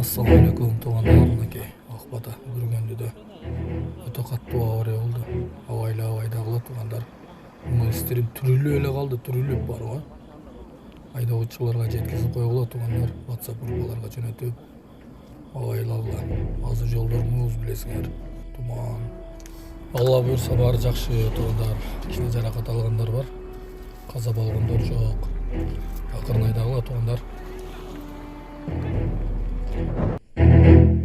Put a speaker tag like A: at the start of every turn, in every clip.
A: Assalamu alaikum tuğanlarınaki akbata görgöndü de öte kattуу авария oldu. Havayda tuğanlar. Bunu isterim türülü öyle kaldı, türülüp var o. Айдоочуларга жеткизип койгула тугандар, WhatsApp группаларга жөнөтүп. Абайлагыла. Азыр жолдорубуз билесиңер. Туман. Алла буйрса баары жакшы тугандар. Кичине жаракат алгандар бар. Каза болгондор жок. Акырын айдагыла тугандар.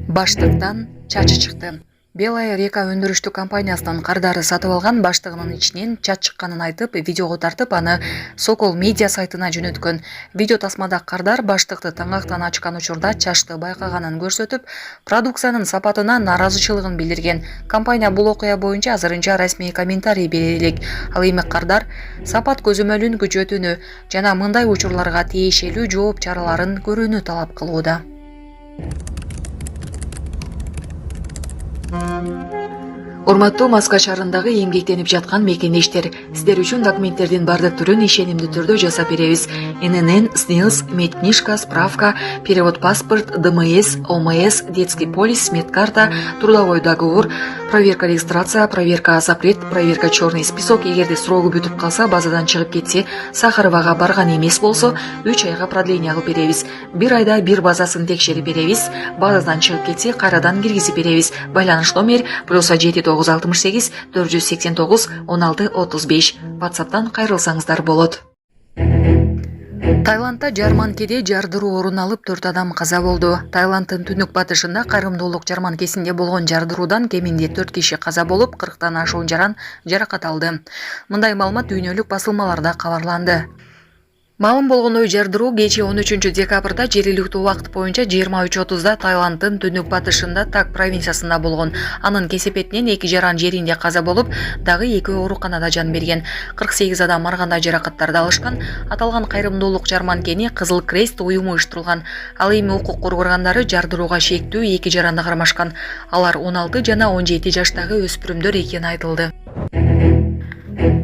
B: Баштыктан чачы чыкты. Белая река өндүрүштүк компаниясынан кардары сатып алган баштыгынын ичинен чач чыкканын айтып, видеого тартып, аны Сокол медиа сайтына жөнөткөн. Видео тасмада кардар баштыкты таңактан ачкан учурда чачты байкаганын көрсөтүп, продукциянын сапатына нааразычылыгын билдирген. Компания бул окуя боюнча азырынча расмий комментарий бере элек. Ал эми кардар сапат көзөмөлүн күчөтүүнү жана мындай учурларга тиешелүү жооп чараларын көрүүнү талап кылууда. Урматтуу Москва шаарындагы эмгектенип жаткан мекендештер, сиздер үчүн документтердин бардык түрүн ишенимдүү түрдө жасап беребиз. ННН, СНИЛС, медкнижка, справка, перевод паспорт, ДМС, ОМС, детский полис, медкарта, трудовой договор, проверка регистрация, проверка запрет, проверка черный список. Эгерде срогу бүтүп калса, базадан чыгып кетсе, Сахаровага барган эмес болсо, 3 айга продление кылып беребиз. 1 айда 1 базасын текшерип беребиз. Базадан чыгып кетсе, кайрадан киргизип беребиз. Байланыш номер +7 968 489 16 35. WhatsApp'tan кайрылсаңыздар болот. Таиландда жарманкеде жардыруу орун алып 4 адам каза болду. Таиланддын түндүк батышында кайрымдуулук жарманкесинде болгон жардыруудан кеминде 4 киши каза болуп, 40тан ашуун жаран жаракат алды. Мындай маалымат дүйнөлүк басылмаларда кабарланды. Маалым болгондой жардыруу кечээ 13 декабрда жергиликтүү убакыт боюнча 23:30 Таиланддын түндүк батышында Так провинциясында болгон. Анын кесепетинен 2 жаран жеринде каза болуп, дагы 2 ооруканада жан берген. 48 адам ар кандай жаракаттарды алышкан. Аталган кайрымдуулук жарманкени Кызыл Крест уюму уюштурулган. Ал эми укук коргоо органдары жардырууга шектүү 2 жаранды кармашкан. Алар 16 жана 17 жаштагы өспүрүмдөр экени айтылды.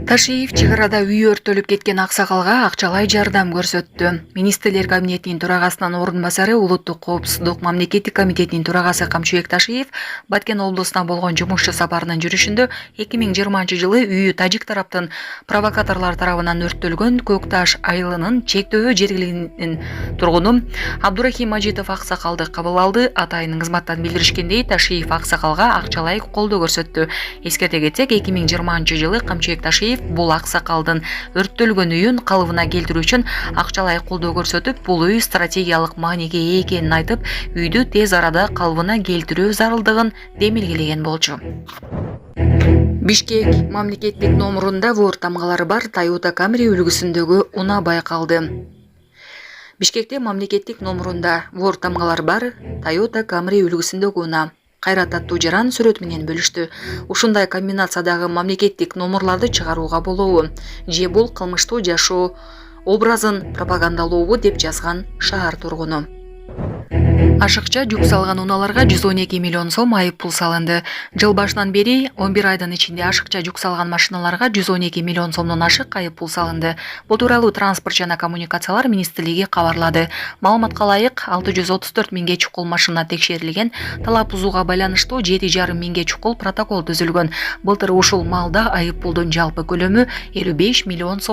B: Ташиев чыгыр арада үй өртөлүп кеткен аксакалга акчалай жардам көрсөттү. Министрлер кабинетинин төрагасынын орун басары, улуттук коопсуздук мамлекеттик комитетинин төрагасы Камчыбек Ташиев Баткен облусуна болгон жумушчу сапарынын жүрүшүндө 2020-жылы үйү тажик тараптын провокаторлор тарабынан өрттөлгөн Көк Таш айылынын чектөө жергилигинин тургуну Абдурахим Мажитов аксакалды кабыл алды. Атайын кызматтан билдиришкендей, Ташиев аксакалга акчалай колдоо көрсөттү. Эскерте кетсек, 2020-жылы Камчыбек Ташиев бул аксакалдын өрттөлгөн үйүн калыбына келтирүү үчүн акчалай колдоо көрсөтүп, бул үй стратегиялык мааниге ээ экенин айтып, үйдү тез арада калыбына келтирүү зарылдыгын демилгелеген болчу. Бишкек мамлекеттик номурунда вор тамгалары бар Toyota Camry үлгүсүндөгү унаа байкалды. Бишкекте мамлекеттик номурунда вор тамгалары бар Toyota Camry үлгүсүндөгү унаа Кайрат аттуу жаран сүрөт менен бөлүштү. Ушундай комбинациядагы мамлекеттик номурларды чыгарууга болобу? Же бул кылмыштуу жашоо образын пропагандалообу деп жазган шаар тургуну. Ашыкча жүк салган унааларга 112 миллион сом айып пул салынды. Жыл башынан бери 11 айдын ичинде ашыкча жүк салган машиналарга 112 миллион сомдон ашык айып пул салынды. Бул тууралуу Транспорт жана коммуникациялар министрлиги кабарлады. Маалыматка ылайык 634 миңге чукул машина текшерилген. Талап бузууга байланыштуу 7,5 миңге чукул протокол түзүлгөн. Былтыр ушул маалда айып пулдун жалпы көлөмү 55 миллион сом